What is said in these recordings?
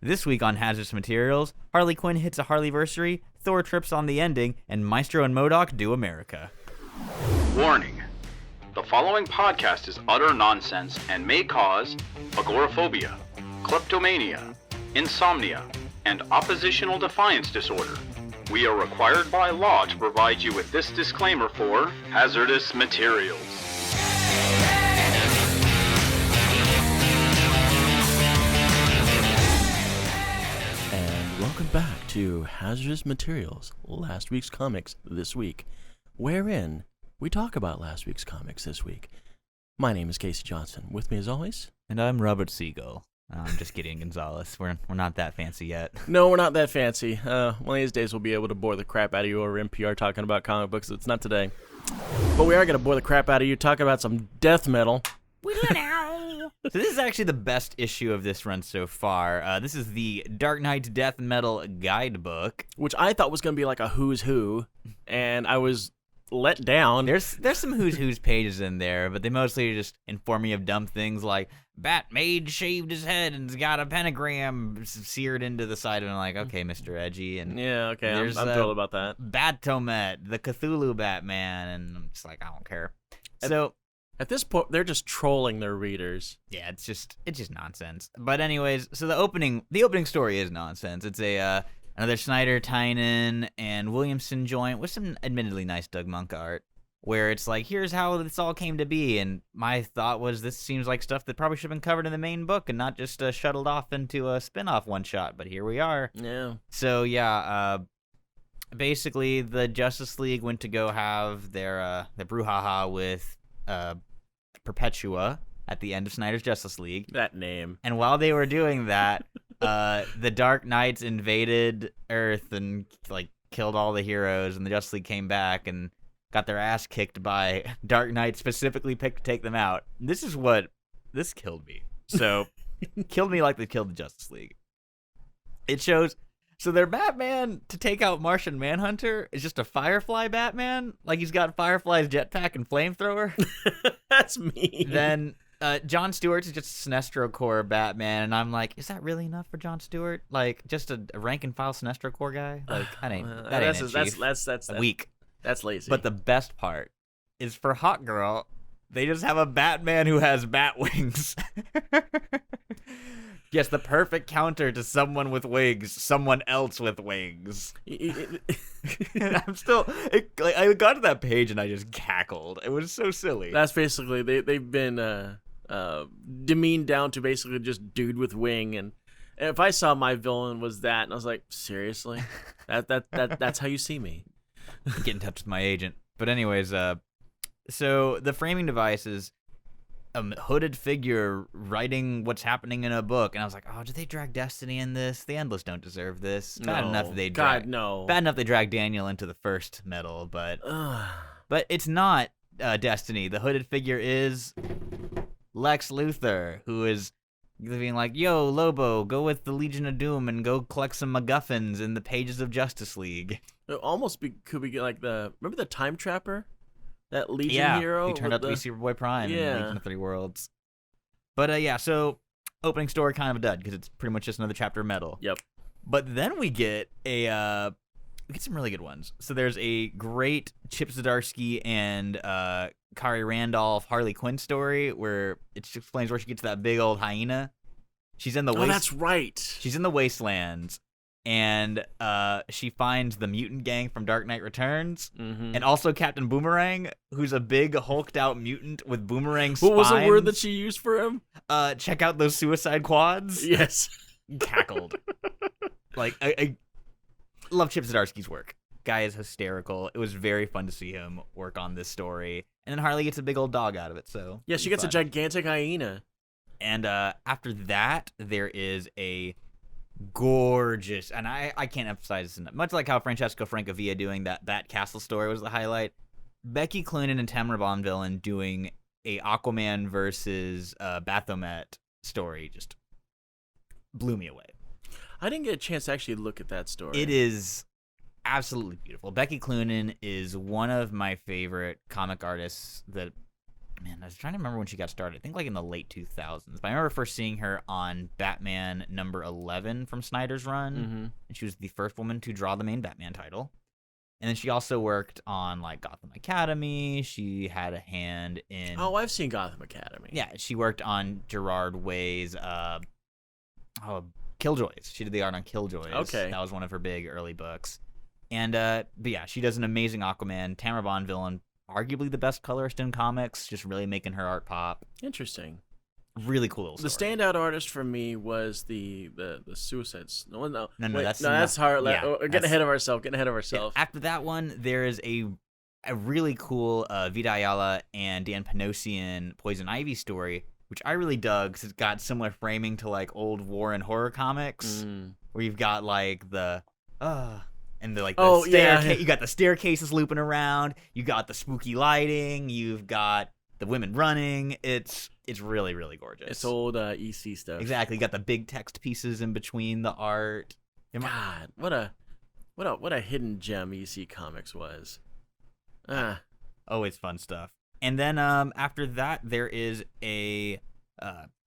This week on Hazardous Materials, Harley Quinn hits a Harleyversary, Thor trips on the ending, and Maestro and MODOK do America. Warning. The following podcast is utter nonsense and may cause agoraphobia, kleptomania, insomnia, and oppositional defiance disorder. We are required by law to provide you with this disclaimer for hazardous materials. And welcome back to Hazardous Materials, last week's comics this week, wherein we talk about last week's comics this week. My name is Casey Johnson. With me as always. And I'm Robert Siegel. I'm just kidding, Gonzalez. We're not that fancy yet. No, we're not that fancy. One of these days we'll be able to bore the crap out of you over Empyre talking about comic books. It's not today. But we are going to bore the crap out of you talking about some death metal. So this is actually the best issue of this run so far. This is the Dark Knight Death Metal Guidebook. Which I thought was going to be like a who's who, and I was let down. There's some who's pages in there, but they mostly just inform me of dumb things like Batmaid shaved his head and's got a pentagram seared into the side, and I'm like, okay, Mr. Edgy. And yeah, okay, I'm thrilled about that. Batomet, the Cthulhu Batman, and I'm just like, I don't care. At this point, they're just trolling their readers. Yeah, it's just nonsense. But anyways, so the opening story is nonsense. It's another Snyder, Tynan, and Williamson joint with some admittedly nice Doug Monk art, where it's like, here's how this all came to be. And my thought was, this seems like stuff that probably should have been covered in the main book and not just shuttled off into a spin-off one-shot. But here we are. Yeah. So yeah, basically the Justice League went to go have their brouhaha with Perpetua at the end of Snyder's Justice League. That name. And while they were doing that, the Dark Knights invaded Earth and like killed all the heroes, and the Justice League came back and got their ass kicked by Dark Knight specifically picked to take them out. This killed me. So killed me like they killed the Justice League. It shows. So their Batman to take out Martian Manhunter is just a Firefly Batman. Like he's got Firefly's jetpack and flamethrower. That's me. Then John Stewart's just a Sinestro Corps Batman, and I'm like, is that really enough for John Stewart? Like just a rank and file Sinestro Corps guy? Like that's weak. That's lazy. But the best part is for Hot Girl, they just have a Batman who has bat wings. Yes, the perfect counter to someone with wings, someone else with wings. And I'm still, I got to that page and I just cackled. It was so silly. That's basically, they've been demeaned down to basically just dude with wing. And if I saw my villain was that, and I was like, seriously? That's how you see me? Get in touch with my agent. But anyways, so the framing device is a hooded figure writing what's happening in a book, and I was like, oh, did they drag Destiny in this? The Endless don't deserve this. Bad enough they drag Daniel into the first metal, but it's not Destiny. The hooded figure is Lex Luthor, who is being like, yo, Lobo, go with the Legion of Doom and go collect some MacGuffins in the pages of Justice League. It almost could be like remember the Time Trapper? That Legion hero? He turned out to be Superboy Prime in Legion of Three Worlds. But so opening story kind of a dud because it's pretty much just another chapter of Metal. Yep. But then we get some really good ones. So there's a great Chip Zdarsky and Kari Randolph Harley Quinn story where it explains where she gets that big old hyena. She's in the that's right. She's in the wastelands. And she finds the mutant gang from Dark Knight Returns, and also Captain Boomerang, who's a big hulked out mutant with boomerang spines. What was the word that she used for him? Check out those suicide quads. Yes. Cackled. Like, I love Chip Zdarsky's work. Guy is hysterical. It was very fun to see him work on this story. And then Harley gets a big old dog out of it, so... Yeah, she gets a gigantic hyena. And after that, there is a gorgeous, and I can't emphasize this enough, much like how Francesco Francavilla doing that Bat Castle story was the highlight. Becky Cloonan and Tamara Bonvillain doing a Aquaman versus Baphomet story just blew me away. I didn't get a chance to actually look at that story. It is absolutely beautiful. Becky Cloonan is one of my favorite comic artists that man, I was trying to remember when she got started. I think like in the late 2000s. But I remember first seeing her on Batman number 11 from Snyder's run. Mm-hmm. And she was the first woman to draw the main Batman title. And then she also worked on like Gotham Academy. She had a hand in... Oh, I've seen Gotham Academy. Yeah, she worked on Gerard Way's Killjoys. She did the art on Killjoys. Okay. That was one of her big early books. And, but yeah, she does an amazing Aquaman. Tamara Bonvillain, arguably the best colorist in comics, just really making her art pop. Interesting. Really cool little The story. standout artist for me was the Suicides. No, No, that's Harley. yeah, We're getting ahead of ourselves. Yeah, after that one, there is a really cool Vita Ayala and Dan Panosian Poison Ivy story, which I really dug because it's got similar framing to like old war and horror comics, where you've got like the and the like the staircase. You got the staircases looping around. You got the spooky lighting. You've got the women running. It's really, really gorgeous. It's old EC stuff. Exactly. You got the big text pieces in between the art. God, what a hidden gem EC Comics was. Always fun stuff. And then after that, there is a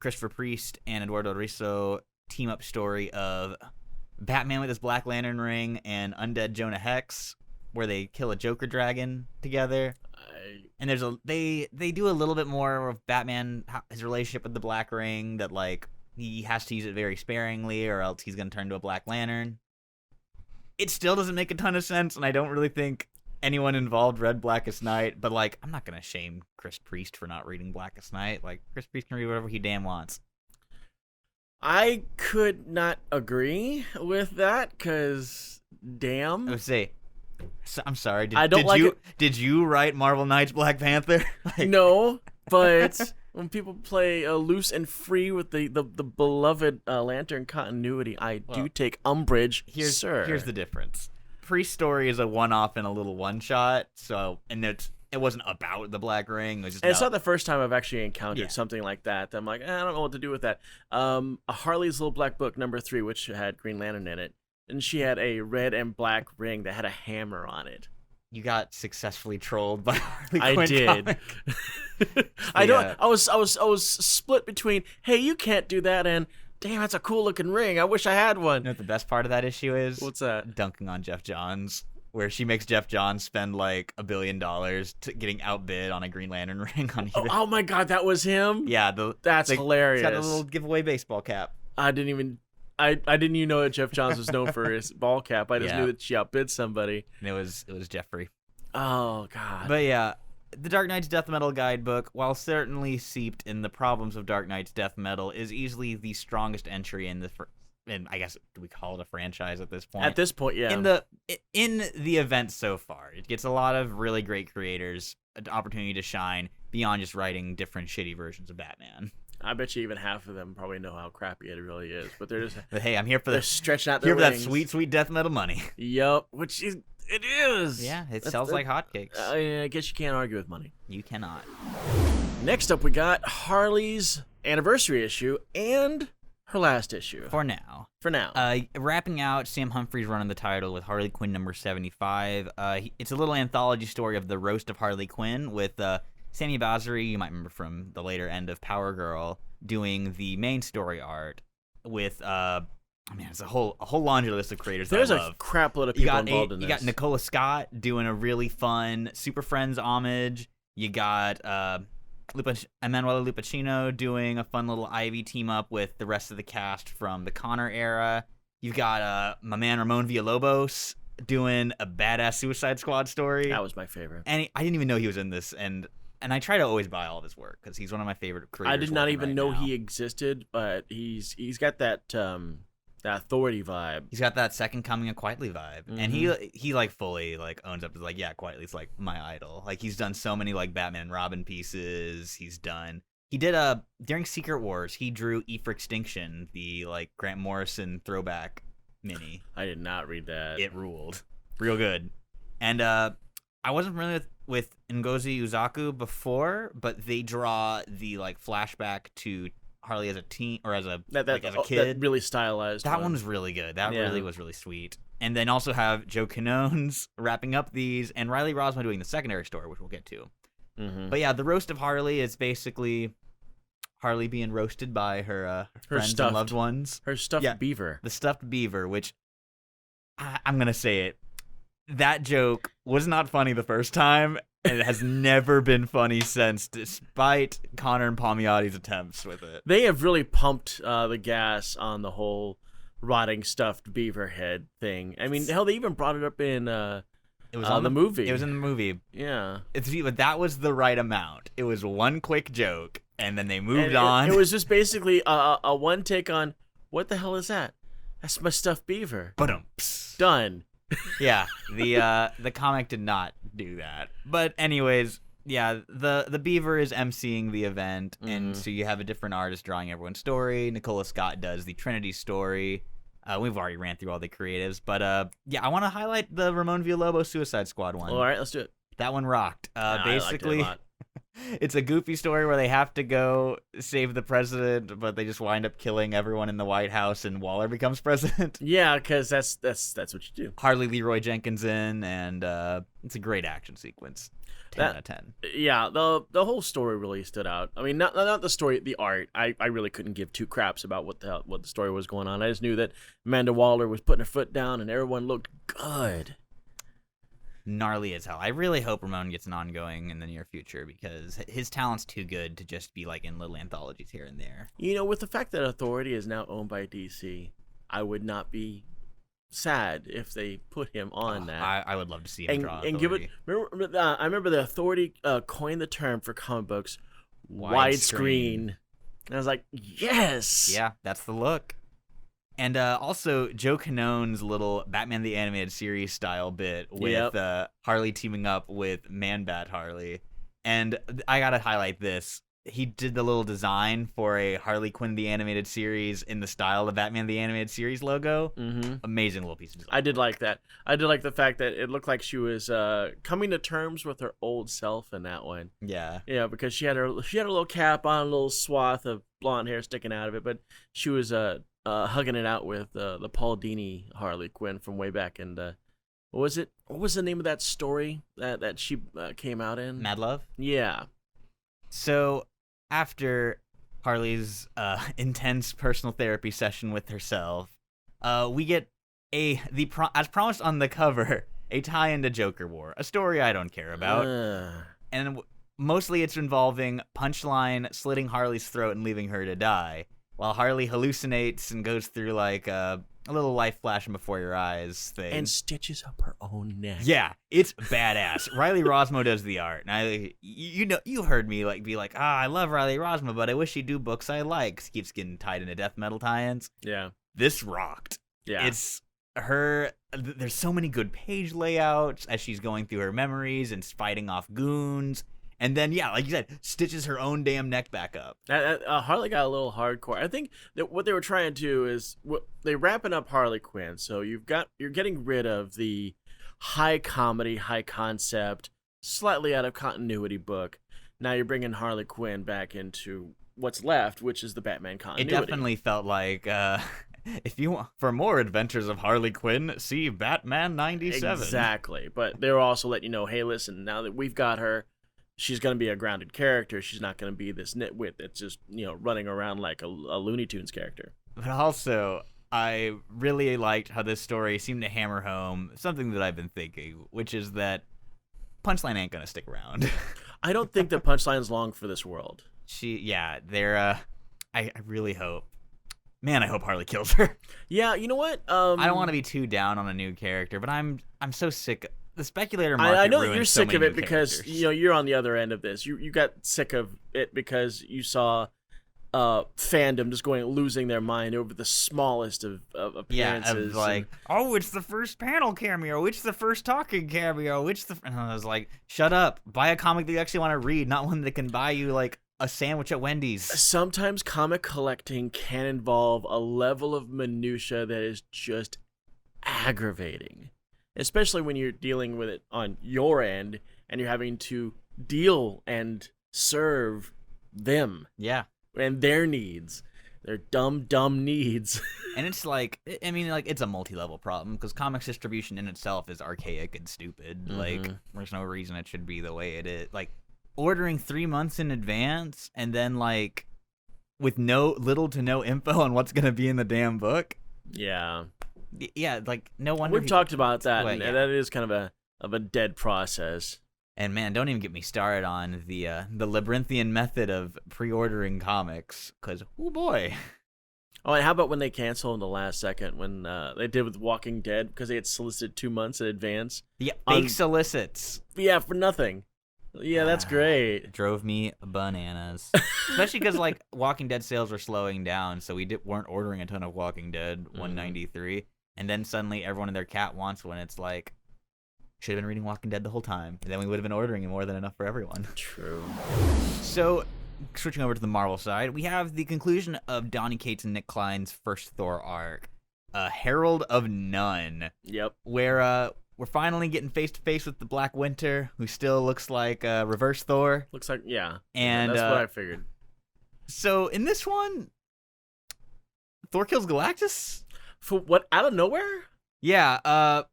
Christopher Priest and Eduardo Risso team up story of Batman with his Black Lantern ring and Undead Jonah Hex, where they kill a Joker dragon together. And there's they do a little bit more of Batman, his relationship with the Black Ring, that like he has to use it very sparingly or else he's going to turn into a Black Lantern. It still doesn't make a ton of sense, and I don't really think anyone involved read Blackest Night, but like I'm not going to shame Chris Priest for not reading Blackest Night. Like Chris Priest can read whatever he damn wants. I could not agree with that because damn. I would say, I'm sorry. Did you write Marvel Knights Black Panther? No, but when people play loose and free with the beloved Lantern continuity, I do take umbrage. Here's the difference. Priest's story is a one-off and a little one-shot. So, and it wasn't about the Black Ring. It was just it's not the first time I've actually encountered something like that. I'm like, I don't know what to do with that. A Harley's Little Black Book #3, which had Green Lantern in it. And she had a red and black ring that had a hammer on it. You got successfully trolled by Harley Quinn. I did. I was split between, hey, you can't do that, and damn, that's a cool looking ring. I wish I had one. You know what the best part of that issue is? What's that? Dunking on Jeff Johns, where she makes Jeff Johns spend like $1 billion getting outbid on a Green Lantern ring on eBay. Oh my God, that was him? Yeah, that's hilarious. He's got a little giveaway baseball cap. I didn't even know that Jeff Johns was known for his ball cap. I just knew that she outbid somebody. And it was Jeffrey. Oh God. But yeah, the Dark Knight's Death Metal Guidebook, while certainly seeped in the problems of Dark Knight's Death Metal, is easily the strongest entry in the. And I guess do we call it a franchise at this point? At this point, yeah. In the event so far, it gets a lot of really great creators an opportunity to shine beyond just writing different shitty versions of Batman. I bet you even half of them probably know how crappy it really is, but they're just. But hey, I'm here for they're stretching out their wings. Here for that sweet, sweet death metal money. Yup, which is it is. Yeah, it sells like hotcakes. I guess you can't argue with money. You cannot. Next up, we got Harley's anniversary issue and her last issue. For now. Wrapping out Sam Humphrey's run on the title with Harley Quinn #75. It's a little anthology story of the roast of Harley Quinn with Sammy Basri, you might remember from the later end of Power Girl, doing the main story art with it's a whole laundry list of creators. There's that I love. A crap load of people involved in this. You got Nicola Scott doing a really fun Super Friends homage. You got Emanuele Lupacino doing a fun little Ivy team up with the rest of the cast from the Connor era. You've got my man Ramon Villalobos doing a badass Suicide Squad story. That was my favorite. And I didn't even know he was in this, and I try to always buy all of his work because he's one of my favorite creators. I did not even know now. he existed, but he's got that authority vibe. He's got that Second Coming of Quietly vibe, and he like fully like owns up to like, yeah, Quietly's like my idol. Like he's done so many like Batman and Robin pieces. He did during Secret Wars he drew E for Extinction, the like Grant Morrison throwback mini. I did not read that. It ruled, real good. And I wasn't familiar with Ngozi Uzaku before, but they draw the like flashback to Harley as a teen or as a kid. That really stylized. That one was really good. That really was really sweet. And then also have Joe Canones wrapping up these, and Riley Rosma doing the secondary story, which we'll get to. Mm-hmm. But yeah, the roast of Harley is basically Harley being roasted by her friends stuffed- and loved ones. Her stuffed beaver. The stuffed beaver, which I'm going to say it. That joke was not funny the first time, and it has never been funny since, despite Connor and Palmiotti's attempts with it. They have really pumped the gas on the whole rotting stuffed beaver head thing. I mean, hell, they even brought it up in It was on the movie. It was in the movie. Yeah. But that was the right amount. It was one quick joke, and then they moved on. It was just basically a one take on, what the hell is that? That's my stuffed beaver. Done. Yeah, the comic did not do that. But anyways, yeah, the beaver is emceeing the event, and so you have a different artist drawing everyone's story. Nicola Scott does the Trinity story. We've already ran through all the creatives, but yeah, I want to highlight the Ramon Villalobos Suicide Squad one. All right, let's do it. That one rocked. Basically, I liked it a lot. it's a goofy story where they have to go save the president, but they just wind up killing everyone in the White House, and Waller becomes president. Yeah, because that's what you do. Harley Leroy Jenkins in, and it's a great action sequence. 10 out of 10. Yeah, the whole story really stood out. I mean, not the story, the art. I really couldn't give two craps about what the story was going on. I just knew that Amanda Waller was putting her foot down, and everyone looked good. Gnarly as hell. I really hope Ramon gets an ongoing in the near future, because his talent's too good to just be like in little anthologies here and there. You know, with the fact that Authority is now owned by DC, I would not be sad if they put him on that. I would love to see him draw and Authority. give it. I remember the Authority coined the term for comic books, widescreen. And I was like, yes. Yeah, that's the look. And also, Joe Canone's little Batman the Animated Series style bit with Harley teaming up with Man-Bat Harley. And I gotta highlight this. He did the little design for a Harley Quinn the Animated Series in the style of Batman the Animated Series logo. Mm-hmm. Amazing little piece of design. I did like that. I did like the fact that it looked like she was coming to terms with her old self in that one. Yeah. Yeah, because she had a little cap on, a little swath of blonde hair sticking out of it, but she was hugging it out with the Paul Dini Harley Quinn from way back in what was it? What was the name of that story that she came out in? Mad Love? Yeah. So after Harley's intense personal therapy session with herself, we get as promised on the cover, a tie into Joker War, a story I don't care about. And mostly it's involving Punchline slitting Harley's throat and leaving her to die, while Harley hallucinates and goes through like a little life flashing before your eyes thing. And stitches up her own neck. Yeah, it's badass. Riley Rosmo does the art. And you heard me be like, I love Riley Rosmo, but I wish he'd do books I like. 'Cause he keeps getting tied into death metal tie-ins. Yeah. This rocked. Yeah. It's her. There's so many good page layouts as she's going through her memories and fighting off goons. And then, yeah, like you said, stitches her own damn neck back up. Harley got a little hardcore. I think that what they were trying to do is they wrapping up Harley Quinn. So you're getting rid of the high comedy, high concept, slightly out of continuity book. Now you're bringing Harley Quinn back into what's left, which is the Batman continuity. It definitely felt like if you want for more adventures of Harley Quinn, see Batman 97. Exactly. But they were also letting you know, hey, listen, now that we've got her, she's going to be a grounded character. She's not going to be this nitwit that's just, running around like a Looney Tunes character. But also, I really liked how this story seemed to hammer home something that I've been thinking, which is that Punchline ain't going to stick around. I don't think that Punchline's long for this world. They're, I really hope. Man, I hope Harley kills her. Yeah, you know what? I don't want to be too down on a new character, but I'm so sick. The speculator market I know that you're so sick of it new because characters. you're on the other end of this. You got sick of it because you saw fandom just losing their mind over the smallest of appearances. Yeah, it's the first panel cameo, it's the first talking cameo, and I was like, shut up, buy a comic that you actually want to read, not one that can buy you like a sandwich at Wendy's. Sometimes comic collecting can involve a level of minutia that is just aggravating. Especially when you're dealing with it on your end and you're having to deal and serve them. Yeah. And their needs. Their dumb needs. And it's like, I mean, like, it's a multi-level problem because comics distribution in itself is archaic and stupid. Mm-hmm. Like, there's no reason it should be the way it is. Like, ordering 3 months in advance and then like with little to no info on what's gonna be in the damn book. Yeah. Yeah, like no wonder We've talked about that, Well, and yeah. that is kind of a dead process. And man, don't even get me started on the labyrinthian method of pre-ordering comics, because oh boy. Oh, and how about when they canceled in the last second when they did with Walking Dead because they had solicited 2 months in advance? Yeah, fake solicits. Yeah, for nothing. Yeah, that's great. It drove me bananas. Especially because like Walking Dead sales were slowing down, so we weren't ordering a ton of Walking Dead 193, and then suddenly everyone and their cat wants one. It's like, should have been reading Walking Dead the whole time, and then we would have been ordering more than enough for everyone. True. So, switching over to the Marvel side, we have the conclusion of Donny Cates and Nick Klein's first Thor arc, Herald of None. Yep. Where we're finally getting face to face with the Black Winter, who still looks like Reverse Thor. Looks like, yeah. And that's what I figured. So in this one, Thor kills Galactus? For what? Out of nowhere? Yeah,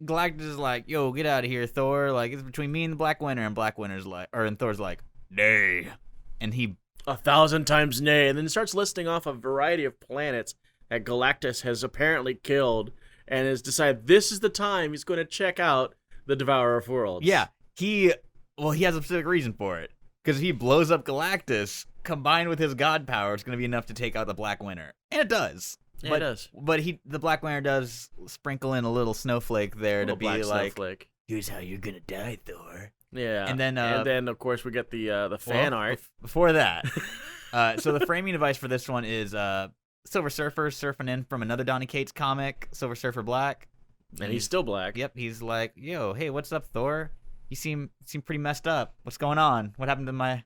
Galactus is like, yo, get out of here, Thor. Like, it's between me and the Black Winter, and Black Winter's like, and Thor's like, nay. And he 1,000 times nay. And then starts listing off a variety of planets that Galactus has apparently killed and has decided this is the time he's going to check out the Devourer of Worlds. Yeah, he has a specific reason for it. Because if he blows up Galactus, combined with his god power, it's going to be enough to take out the Black Winter. And it does. Yeah, it does. But the Black Winter does sprinkle in a little snowflake there to be black like, snowflake. Here's how you're going to die, Thor. Yeah. And then of course, we get the fan art. Before that, so the framing device for this one is Silver Surfer surfing in from another Donny Cates comic, Silver Surfer Black. And he's still black. Yep, he's like, yo, hey, what's up, Thor? You seem pretty messed up. What's going on? What happened to my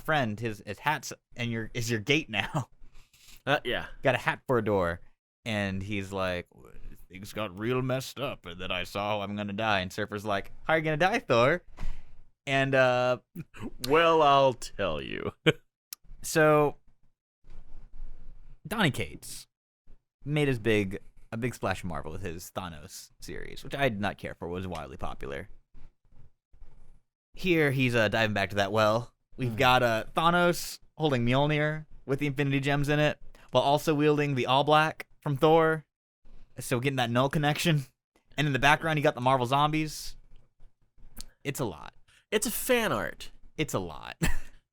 friend? His hat's and is your gate now. Yeah. Got a hat for a door. And he's like, things got real messed up, and then I saw I'm gonna die. And Surfer's like, how are you gonna die, Thor? And well, I'll tell you. So Donny Cates made a big splash of Marvel with his Thanos series, which I did not care for, was wildly popular. Here he's diving back to that well. We've got Thanos holding Mjolnir with the Infinity Gems in it, while also wielding the All Black from Thor. So getting that null connection. And in the background, you got the Marvel Zombies. It's a lot. It's a fan art. It's a lot.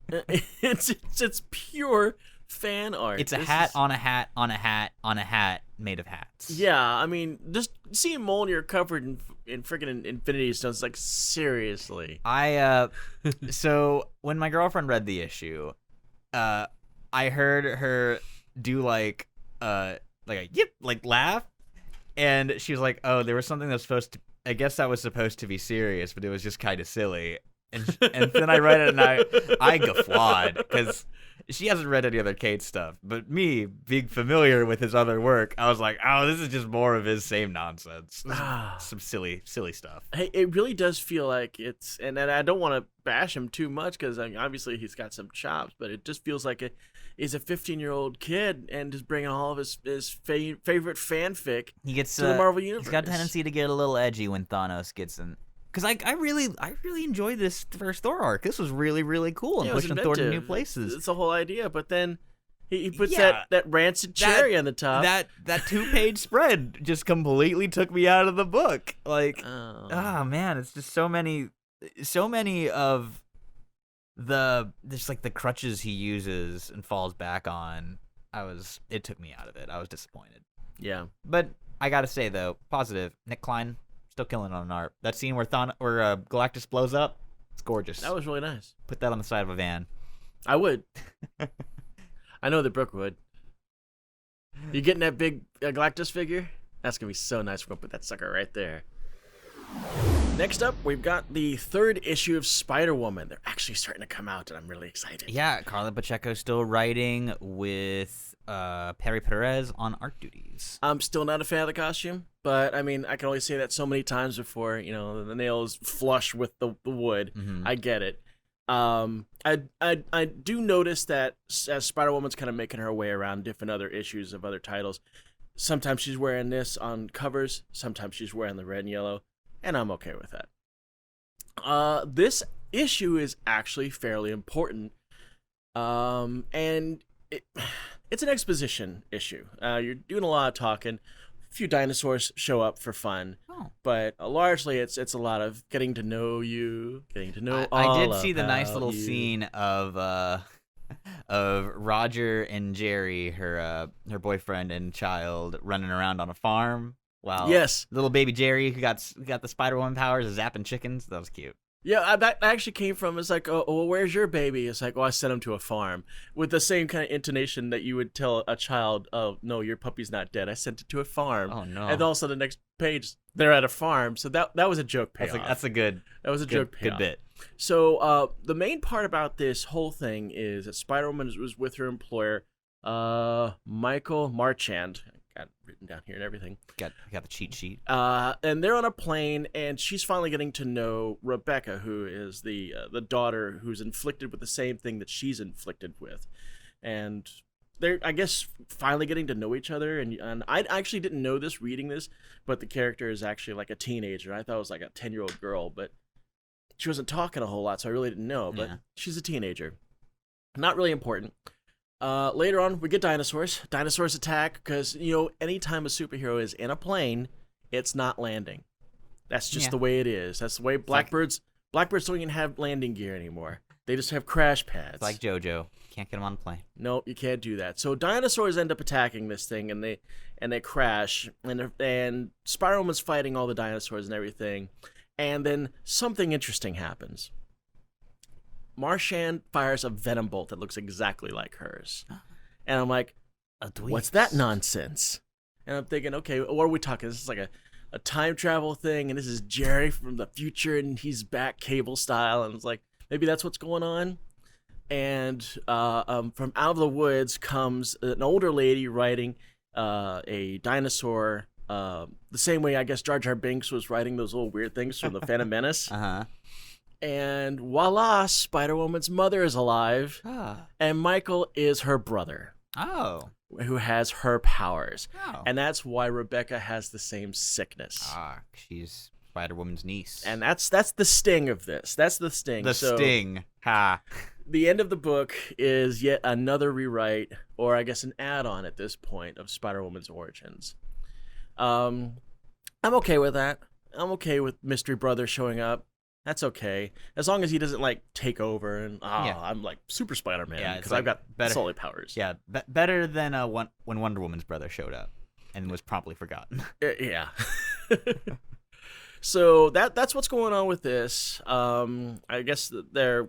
It's pure fan art. It's a hat on a hat on a hat on a hat made of hats. Yeah, I mean, just seeing Mjolnir covered in freaking Infinity Stones, like, seriously. So when my girlfriend read the issue, I heard her do like a yip, like laugh, and she was like, "Oh, there was something that was supposed to. I guess that was supposed to be serious, but it was just kind of silly." And then I read it and I guffawed because she hasn't read any other Kate stuff. But me, being familiar with his other work, I was like, oh, this is just more of his same nonsense. Some silly stuff. Hey, it really does feel like it's, and I don't want to bash him too much because I mean, obviously he's got some chops, but it just feels like he's a 15-year-old kid and just bringing all of his favorite fanfic to the Marvel Universe. He's got a tendency to get a little edgy when Thanos gets in. Because I really enjoyed this first Thor arc. This was really, really cool and pushing Thor to new places. It's the whole idea, but then he puts that rancid cherry on the top. That 2-page spread just completely took me out of the book. Like, man, it's just so many of the crutches he uses and falls back on. It took me out of it. I was disappointed. Yeah, but I gotta say though, positive. Nick Klein. Still killing it on art. That scene where Galactus blows up, it's gorgeous. That was really nice. Put that on the side of a van. I would. I know that Brooke would. You getting that big Galactus figure? That's going to be so nice. We're going to put that sucker right there. Next up, we've got the 3rd issue of Spider-Woman. They're actually starting to come out, and I'm really excited. Yeah, Carla Pacheco's still writing with Perry Perez on art duties. I'm still not a fan of the costume, but I mean, I can only say that so many times before. You know, the nail is flush with the wood. Mm-hmm. I get it. I do notice that as Spider-Woman's kind of making her way around different other issues of other titles, sometimes she's wearing this on covers, sometimes she's wearing the red and yellow, and I'm okay with that. This issue is actually fairly important. And it's an exposition issue. You're doing a lot of talking. A few dinosaurs show up for fun, but largely it's a lot of getting to know you, getting to know all I did see the nice little you. scene of Roger and Jerry, her boyfriend and child, running around on a farm. Wow. Yes. Little baby Jerry who got the Spider-Woman powers is zapping chickens. That was cute. Yeah, that actually came from, it's like, oh, well, where's your baby? It's like, oh, I sent him to a farm. With the same kind of intonation that you would tell a child, oh, no, your puppy's not dead. I sent it to a farm. Oh, no. And also the next page, they're at a farm. So that was a joke payoff. That's a good joke payoff. Good bit. So the main part about this whole thing is that Spider-Woman was with her employer, Michael Marchand. Got it written down here and everything. Got the cheat sheet. And they're on a plane, and she's finally getting to know Rebecca, who is the daughter who's inflicted with the same thing that she's inflicted with, and they're, I guess, finally getting to know each other. And I actually didn't know this reading this, but the character is actually like a teenager. I thought it was like a 10-year-old girl, but she wasn't talking a whole lot, so I really didn't know. But she's a teenager. Not really important. Later on, we get dinosaurs. Dinosaurs attack because, anytime a superhero is in a plane, it's not landing. That's just the way it is. That's the way Blackbirds don't even have landing gear anymore. They just have crash pads. It's like JoJo. Can't get them on a plane. No, you can't do that. So dinosaurs end up attacking this thing, and they crash. And Spider-Woman's fighting all the dinosaurs and everything. And then something interesting happens. Marchand fires a venom bolt that looks exactly like hers. And I'm like, what's that nonsense? And I'm thinking, okay, what are we talking? This is like a time travel thing, and this is Jerry from the future, and he's back Cable style. And it's like, maybe that's what's going on. And from out of the woods comes an older lady riding a dinosaur, the same way I guess Jar Jar Binks was riding those little weird things from the Phantom Menace. And voila, Spider-Woman's mother is alive, and Michael is her brother. Who has her powers. And that's why Rebecca has the same sickness. She's Spider-Woman's niece. And that's the sting of this. That's the sting. Sting. The end of the book is yet another rewrite, or I guess an add-on at this point, of Spider-Woman's origins. I'm okay with that. I'm okay with Mystery Brother showing up. That's okay, as long as he doesn't take over and I'm like Super Spider-Man because I've got solid powers. Yeah, better than when Wonder Woman's brother showed up and was promptly forgotten. Yeah. So that's what's going on with this. I guess they're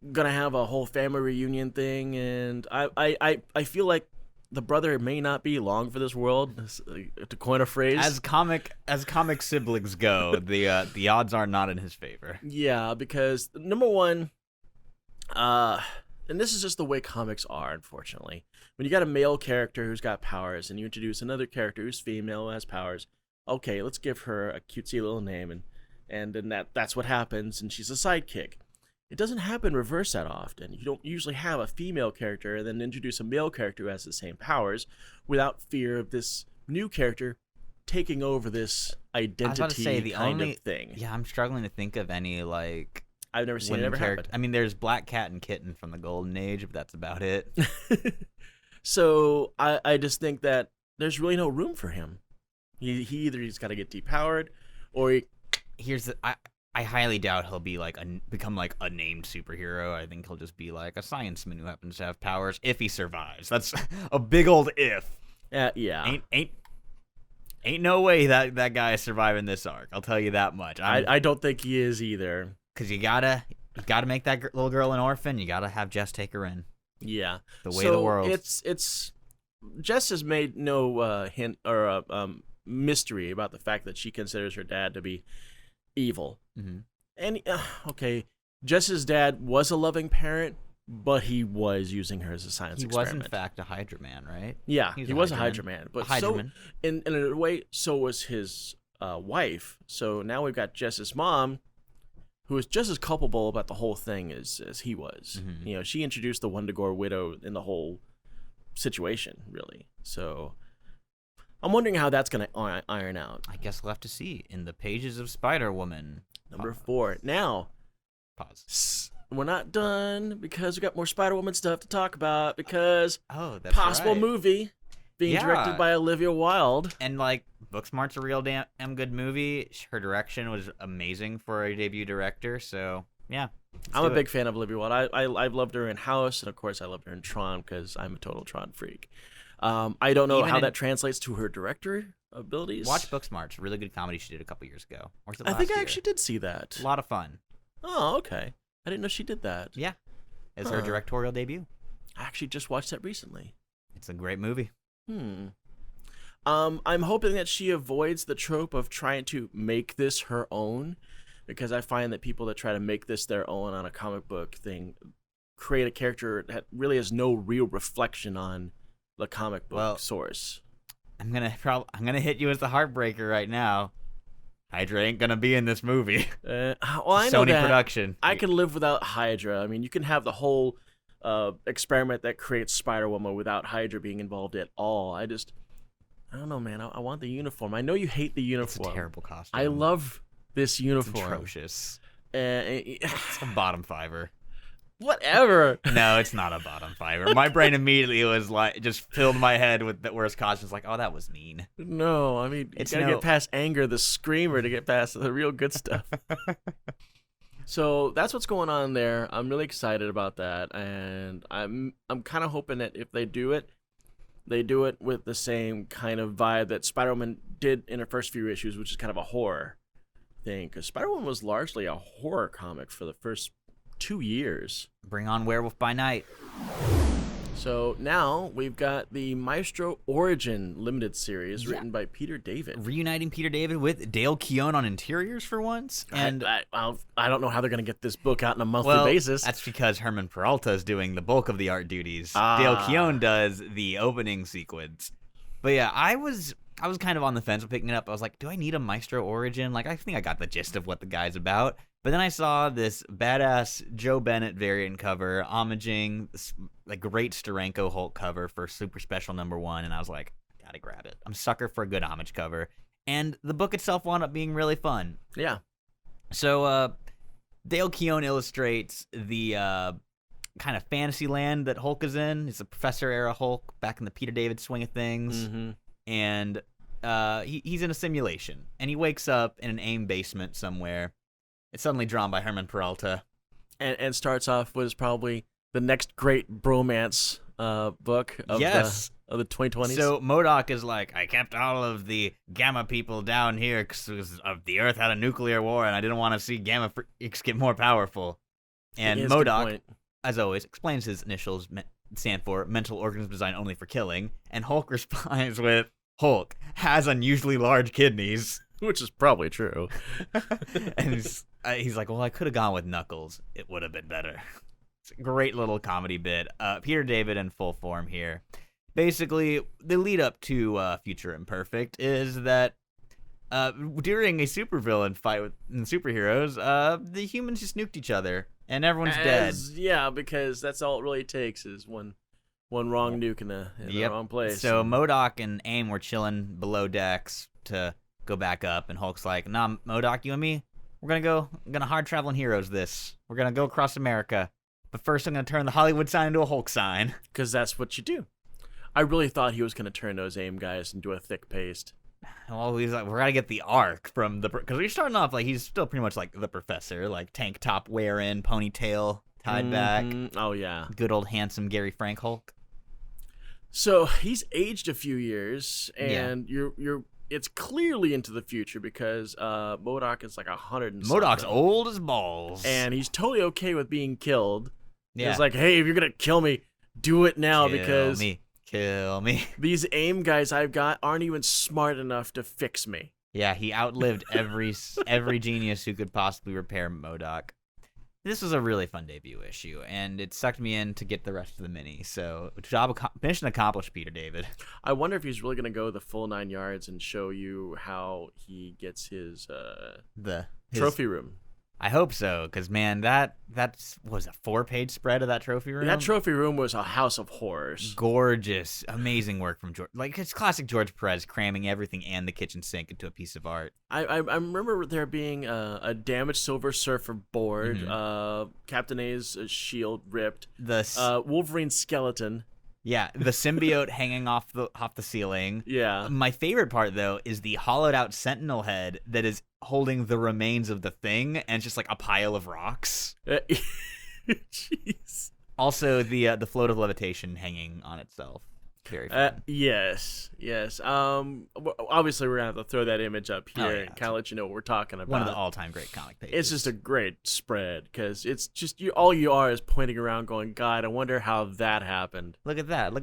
gonna have a whole family reunion thing, and I feel like the brother may not be long for this world, to coin a phrase. As comic siblings go, the odds are not in his favor. Yeah, because number one, and this is just the way comics are, unfortunately. When you got a male character who's got powers, and you introduce another character who's female who has powers, okay, let's give her a cutesy little name, and then that's what happens, and she's a sidekick. It doesn't happen reverse that often. You don't usually have a female character and then introduce a male character who has the same powers without fear of this new character taking over this identity of thing. Yeah, I'm struggling to think of any I've never seen it ever happen. I mean, there's Black Cat and Kitten from the Golden Age, but that's about it. So I just think that there's really no room for him. He's got to get depowered, or I highly doubt he'll be become a named superhero. I think he'll just be like a scienceman who happens to have powers if he survives. That's a big old if. Yeah. Ain't no way that guy is surviving this arc. I'll tell you that much. I don't think he is either. Because you gotta make that little girl an orphan. You gotta have Jess take her in. Yeah. The way of the world. It's Jess has made no hint or mystery about the fact that she considers her dad to be evil. Mm-hmm. And okay, Jess's dad was a loving parent, but he was using her as a science experiment. He was in fact a Hydra Man, right? Yeah, he was a Hydra Man. But so in a way, so was his wife. So now we've got Jess's mom, who is just as culpable about the whole thing as he was. Mm-hmm. She introduced the Wundagore widow in the whole situation, really. So I'm wondering how that's going to iron out. I guess we'll have to see in the pages of Spider-Woman. Number 4. Now, Pause. we're not done because we got more Spider-Woman stuff to talk about because That's possible right. movie being directed by Olivia Wilde. And like Booksmart's a real damn good movie. Her direction was amazing for a debut director. So yeah, I'm a big fan of Olivia Wilde. I've loved her in House, and of course I loved her in Tron because I'm a total Tron freak. I don't know how that translates to her director abilities. Watch Booksmart. Really good comedy she did a couple years ago. Or was it I think last I year? actually did see that. A lot of fun. Oh, okay. I didn't know she did that. Yeah, it's her directorial debut. I actually just watched that recently. It's a great movie. I'm hoping that she avoids the trope of trying to make this her own, because I find that people that try to make this their own on a comic book thing create a character that really has no real reflection on the comic book source. I'm gonna hit you as the heartbreaker right now. Hydra ain't gonna be in this movie. Well, I know Sony that. production. I can live without Hydra. I mean, you can have the whole experiment that creates Spider-Woman without Hydra being involved at all. I don't know, man. I want the uniform. I know you hate the uniform. It's a terrible costume. I love this uniform. It's atrocious. It's It's a bottom fiver. Whatever. No, it's not a bottom fiver. My brain immediately was like, just filled my head with the worst costumes. Like, oh, that was mean. No, I mean, you gotta get past anger, the screamer, to get past the real good stuff. So that's what's going on there. I'm really excited about that, and I'm kind of hoping that if they do it with the same kind of vibe that Spider-Woman did in her first few issues, which is kind of a horror thing. Because Spider-Woman was largely a horror comic for the first 2 years. Bring on Werewolf by Night. So now we've got the Maestro Origin limited series written by Peter David. Reuniting Peter David with Dale Keown on interiors for once. And I don't know how they're going to get this book out on a monthly basis. That's because Herman Peralta is doing the bulk of the art duties. Dale Keown does the opening sequence. But yeah, I was kind of on the fence with picking it up. I was like, do I need a Maestro Origin? Like, I think I got the gist of what the guy's about. But then I saw this badass Joe Bennett variant cover homaging the great Steranko Hulk cover for Super Special #1, and I was like, gotta grab it. I'm a sucker for a good homage cover. And the book itself wound up being really fun. Yeah. So Dale Keown illustrates the kind of fantasy land that Hulk is in. It's a Professor-era Hulk back in the Peter David swing of things. Mm-hmm. And he's in a simulation, and he wakes up in an AIM basement somewhere. It's suddenly drawn by Herman Peralta. And starts off with probably the next great bromance book of the 2020s. So MODOK is like, I kept all of the Gamma people down here because the Earth had a nuclear war, and I didn't want to see Gamma freaks get more powerful. And MODOK, as always, explains his initials stand for Mental Organism Designed Only for Killing, and Hulk responds with, Hulk has unusually large kidneys. Which is probably true. And he's like, well, I could have gone with Knuckles. It would have been better. It's a great little comedy bit. Peter David in full form here. Basically, the lead up to Future Imperfect is that during a supervillain fight with superheroes, the humans just nuked each other, and everyone's dead. Yeah, because that's all it really takes is one wrong nuke in the wrong place. So MODOK and AIM were chilling below decks to go back up, and Hulk's like, nah, MODOK, you and me, we're gonna hard traveling heroes this. We're gonna go across America. But first I'm gonna turn the Hollywood sign into a Hulk sign. Because that's what you do. I really thought he was gonna turn those AIM guys into a thick paste. Well, he's like, we're gonna get the arc from because he's starting off like he's still pretty much like the Professor, like tank top wearing, ponytail tied back. Oh yeah. Good old handsome Gary Frank Hulk. So he's aged a few years, and it's clearly into the future because MODOK is like 100 and MODOK's something. old as balls. And he's totally okay with being killed. Yeah. He's like, hey, if you're going to kill me, do it now because Kill me. These AIM guys I've got aren't even smart enough to fix me. Yeah, he outlived every genius who could possibly repair MODOK. This was a really fun debut issue, and it sucked me in to get the rest of the mini. So, mission accomplished, Peter David. I wonder if he's really going to go the full 9 yards and show you how he gets his trophy room. I hope so, because, man, that's was a 4-page spread of that trophy room. That trophy room was a house of horrors. Gorgeous, amazing work from George. Like, it's classic George Perez cramming everything and the kitchen sink into a piece of art. I remember there being a damaged Silver Surfer board, Captain A's shield ripped, Wolverine's skeleton. Yeah, the symbiote hanging off the ceiling. Yeah. My favorite part, though, is the hollowed out Sentinel head that is holding the remains of the Thing, and it's just like a pile of rocks. Jeez. Also, the float of levitation hanging on itself. Very fun. Yes. Obviously, we're gonna have to throw that image up here and kind of let you know what we're talking about. One of the all-time great comic pages. It's just a great spread because it's just all you are is pointing around, going, "God, I wonder how that happened." Look at that.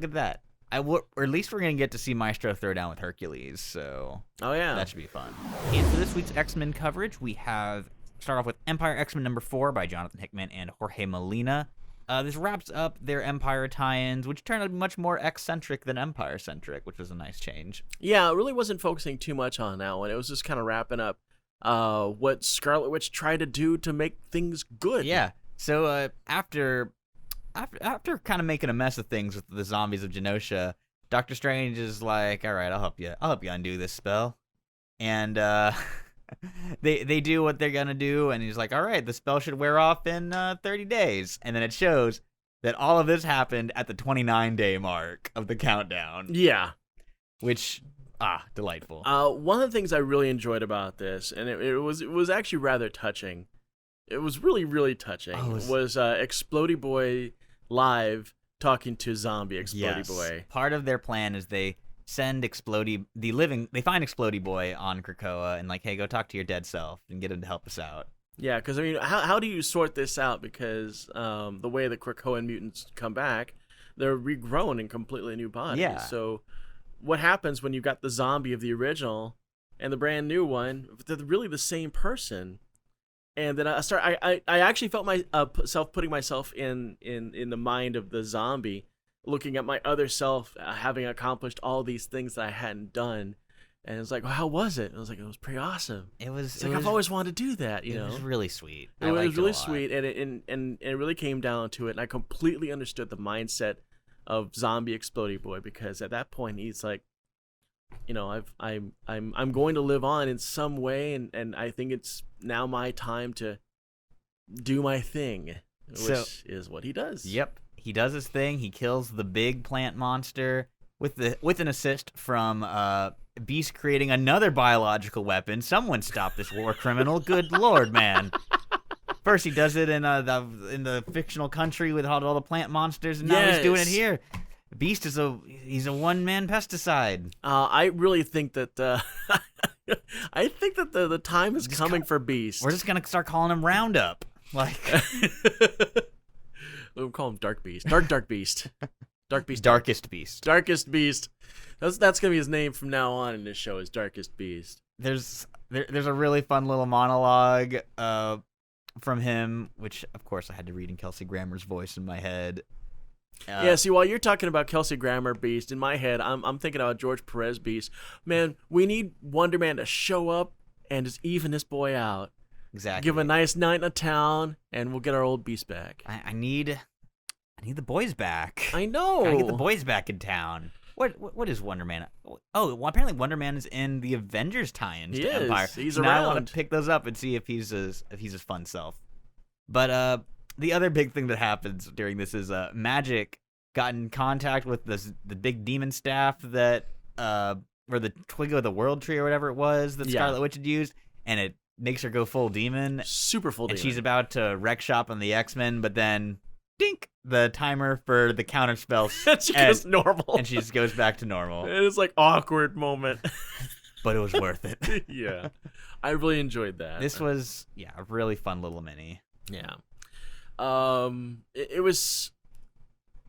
Or at least we're gonna get to see Maestro throw down with Hercules. So. Oh yeah. That should be fun. And for this week's X-Men coverage, we start off with Empyre X-Men #4 by Jonathan Hickman and Jorge Molina. This wraps up their Empyre tie-ins, which turned out much more X-centric than Empyre-centric, which was a nice change. Yeah, it really wasn't focusing too much on that one. It was just kind of wrapping up what Scarlet Witch tried to do to make things good. Yeah. So after kind of making a mess of things with the zombies of Genosha, Doctor Strange is like, "All right, I'll help you undo this spell," and they do what they're gonna do, and he's like, "All right, the spell should wear off in 30 days," and then it shows that all of this happened at the 29-day mark of the countdown. Yeah, which delightful. One of the things I really enjoyed about this, and it was actually rather touching. It was really, really touching. Was Explodey Boy live talking to zombie Explodey Boy. Part of their plan is they send they find Explodey Boy on Krakoa and like, "Hey, go talk to your dead self and get him to help us out." Yeah, because I mean, how do you sort this out? Because the way the Krakoan mutants come back, they're regrown in completely new bodies. Yeah. So what happens when you've got the zombie of the original and the brand new one? They're really the same person. And then I actually felt myself putting myself in the mind of the zombie, looking at my other self, having accomplished all these things that I hadn't done, and it's like, well, how was it? And I was like, it was pretty awesome. I've always wanted to do that. It was really sweet. It was really sweet, and it really came down to it, and I completely understood the mindset of zombie Explodey Boy, because at that point he's like, I'm going to live on in some way, and I think it's now my time to do my thing, which is what he does. Yep, he does his thing. He kills the big plant monster with an assist from Beast creating another biological weapon. Someone stop this war criminal! Good lord, man! First he does it in the fictional country with all the plant monsters, and now he's doing it here. Beast is he's a one-man pesticide. I really think that the time is coming for Beast. We're just gonna start calling him Roundup. Like we'll call him Dark Beast. Dark Beast. Dark Beast. Darkest Beast. Darkest Beast. That's gonna be his name from now on in this show, is Darkest Beast. There's a really fun little monologue from him, which of course I had to read in Kelsey Grammer's voice in my head. Yeah, see, while you're talking about Kelsey Grammer Beast, in my head, I'm thinking about George Perez Beast. Man, we need Wonder Man to show up and just even this boy out. Exactly. Give a nice night in a town, and we'll get our old Beast back. I need the boys back. I know. I get the boys back in town. What is Wonder Man? Oh, apparently Wonder Man is in the Avengers tie-in to Empyre. He's around. Now I want to pick those up and see if he's his fun self. But the other big thing that happens during this is Magic got in contact with the big demon staff that or the twig of the world tree or whatever it was that Scarlet Witch had used, and it makes her go full demon. Super full demon. And she's about to wreck shop on the X-Men, but then dink, the timer for the counter spell she goes normal. And she just goes back to normal. It is like awkward moment. But it was worth it. Yeah. I really enjoyed that. This was a really fun little mini. Yeah. It was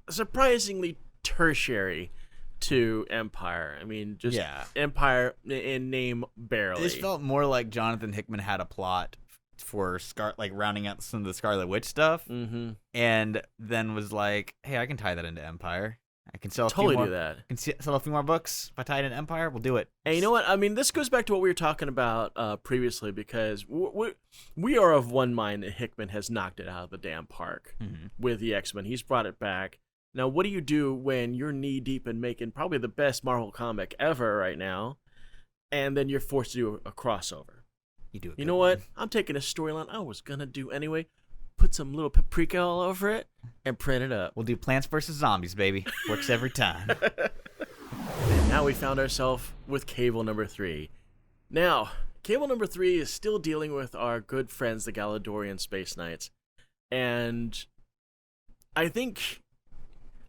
surprisingly tertiary to Empyre. I mean, just Empyre in name barely. This felt more like Jonathan Hickman had a plot for rounding out some of the Scarlet Witch stuff, and then was like, "Hey, I can tie that into Empyre." I can sell a Totally few more, do that. sell a few more books. If I tie it in Empire, we'll do it. And you know what? I mean, this goes back to what we were talking about previously, because we are of one mind that Hickman has knocked it out of the damn park with the X-Men. He's brought it back. Now, what do you do when you're knee-deep in making probably the best Marvel comic ever right now, and then you're forced to do a crossover? You do it. You know what? I'm taking a storyline I was going to do anyway, put some little paprika all over it, and print it up. We'll do Plants vs. Zombies, baby. Works every time. And now we found ourselves with Cable number 3. Now, Cable number 3 is still dealing with our good friends, the Galadorian Space Knights. And I think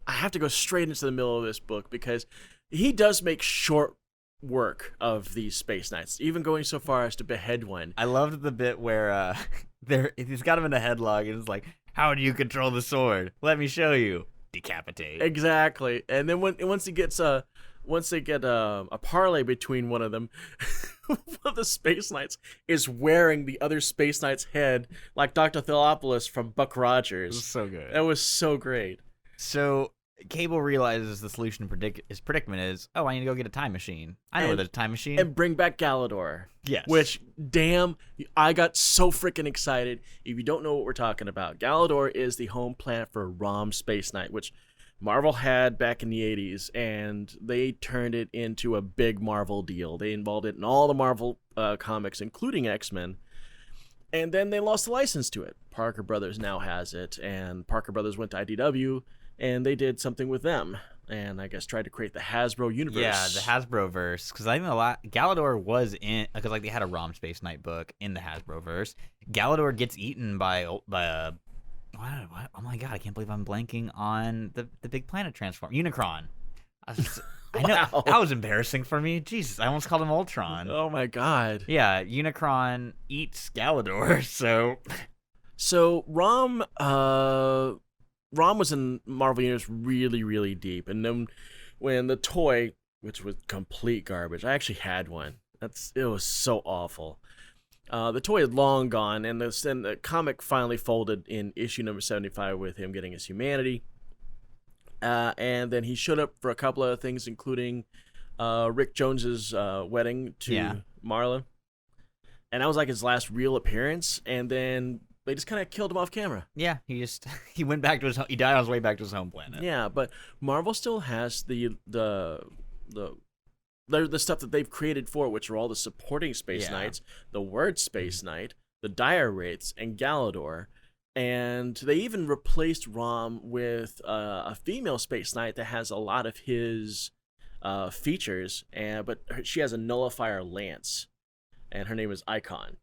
I have to go straight into the middle of this book, because he does make short work of these Space Knights, even going so far as to behead one. I loved the bit where he's got him in a headlock and it's like, how do you control the sword? Let me show you. Decapitate. Exactly. And then once they get a parlay between one of them, one of the Space Knights is wearing the other Space Knight's head, like Dr. Theophilus from Buck Rogers. It was so good. That was so great. So Cable realizes the solution to his predicament is, I need to go get a time machine. I know where there's a time machine. And bring back Galador. Yes. Which, damn, I got so freaking excited. If you don't know what we're talking about, Galador is the home planet for Rom Space Knight, which Marvel had back in the 80s, and they turned it into a big Marvel deal. They involved it in all the Marvel comics, including X-Men. And then they lost the license to it. Parker Brothers now has it, and Parker Brothers went to IDW, and they did something with them, and I guess tried to create the Hasbro universe. Yeah, the Hasbro verse, because I think Galador was in, because like they had a Rom Space Knight book in the Hasbro verse. Galador gets eaten by a what? Oh my god, I can't believe I'm blanking on the big planet transform, Unicron. I know, Wow. that was embarrassing for me. Jesus, I almost called him Ultron. Oh my god. Yeah, Unicron eats Galador, So Rom was in Marvel Universe really, really deep. And then when the toy, which was complete garbage, I actually had one. It was so awful. The toy had long gone, and the comic finally folded in issue number 75 with him getting his humanity. And then he showed up for a couple other things, including Rick Jones's wedding to Marla. And that was like his last real appearance, and then they just kind of killed him off camera. Yeah, he went back to he died on his way back to his home planet. Yeah, but Marvel still has the stuff that they've created for it, which are all the supporting Space Knights, the Word Space Knight, the Dire Wraiths, and Galador. And they even replaced Rom with a female Space Knight that has a lot of his features, but she has a nullifier lance, and her name is Icon.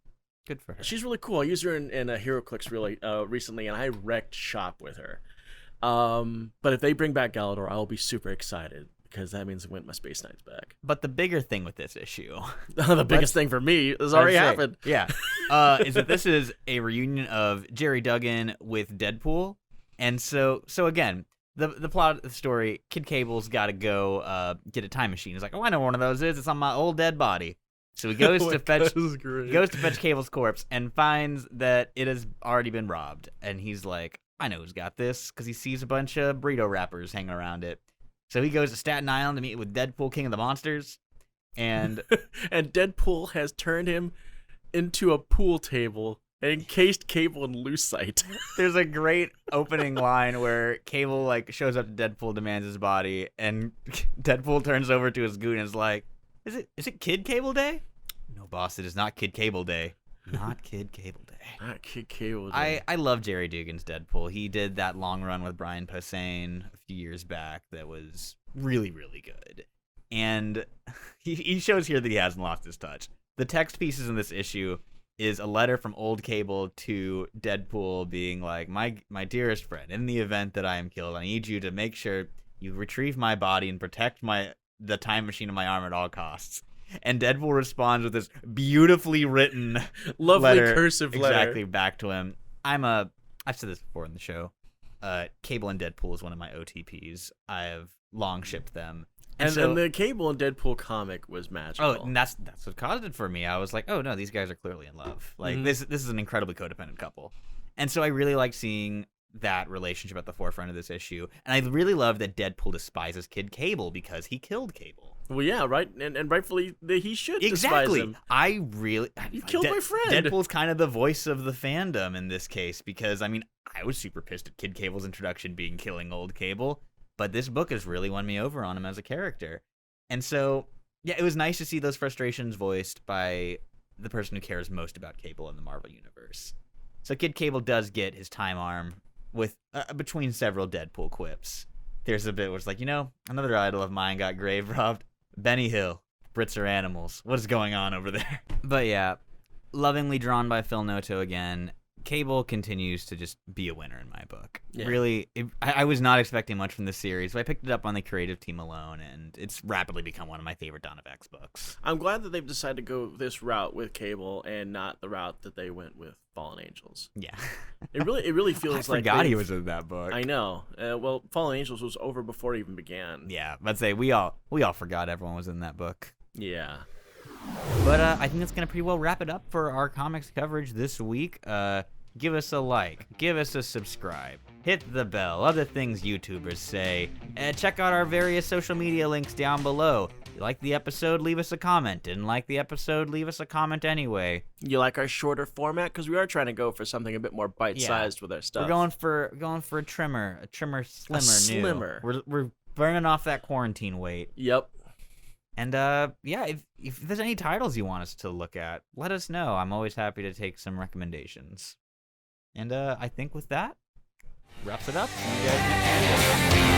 Good for her. She's really cool. I used her in a HeroClix really recently, and I wrecked shop with her. But if they bring back Galador, I'll be super excited, because that means I win my Space Knights back. But the bigger thing with this issue, the biggest thing for me has already happened. Yeah, is that this is a reunion of Jerry Duggan with Deadpool, and so again, the plot of the story: Kid Cable's got to go get a time machine. He's like, I know where one of those is. It's on my old dead body. So he goes to fetch Cable's corpse and finds that it has already been robbed. And he's like, I know who's got this, because he sees a bunch of burrito wrappers hanging around it. So he goes to Staten Island to meet with Deadpool, King of the Monsters, and and Deadpool has turned him into a pool table and encased Cable in lucite. There's a great opening line where Cable like shows up to Deadpool, demands his body, and Deadpool turns over to his goon and is like, Is it Kid Cable Day? No, boss, it is not Kid Cable Day. Not Kid Cable Day. Not Kid Cable Day. I love Jerry Dugan's Deadpool. He did that long run with Brian Posehn a few years back that was really, really good. And he shows here that he hasn't lost his touch. The text pieces in this issue is a letter from old Cable to Deadpool being like, my dearest friend, in the event that I am killed, I need you to make sure you retrieve my body and protect the time machine in my arm at all costs. And Deadpool responds with this beautifully written lovely letter, cursive letter. Exactly, back to him. I've said this before in the show. Cable and Deadpool is one of my OTPs. I have long shipped them. And the Cable and Deadpool comic was magical. Oh, and that's what caused it for me. I was like, oh no, these guys are clearly in love. Like this is an incredibly codependent couple. And so I really like seeing that relationship at the forefront of this issue. And I really love that Deadpool despises Kid Cable because he killed Cable. Well, yeah, right, and rightfully he should Exactly. despise him. You killed my friend. Deadpool's kind of the voice of the fandom in this case because, I mean, I was super pissed at Kid Cable's introduction being killing old Cable, but this book has really won me over on him as a character. And so, yeah, it was nice to see those frustrations voiced by the person who cares most about Cable in the Marvel Universe. So Kid Cable does get his time arm with between several Deadpool quips. There's a bit where it's like, another idol of mine got grave robbed. Benny Hill. Brits are animals. What is going on over there? But yeah, lovingly drawn by Phil Noto again. Cable continues to just be a winner in my book. Yeah. Really, I was not expecting much from this series, but I picked it up on the creative team alone, and it's rapidly become one of my favorite Dawn of X books. I'm glad that they've decided to go this route with Cable and not the route that they went with Fallen Angels. Yeah. It really feels like I forgot he was in that book. I know. Well, Fallen Angels was over before it even began. Yeah, but say we all forgot everyone was in that book. Yeah. But I think that's going to pretty well wrap it up for our comics coverage this week. Give us a like. Give us a subscribe. Hit the bell. Other things YouTubers say. And check out our various social media links down below. You like the episode, leave us a comment. Didn't like the episode, leave us a comment anyway. You like our shorter format? Because we are trying to go for something a bit more bite-sized with our stuff. We're going for a trimmer slimmer. We're burning off that quarantine weight. Yep. And if there's any titles you want us to look at, let us know. I'm always happy to take some recommendations. And I think with that, wraps it up. See you guys next week.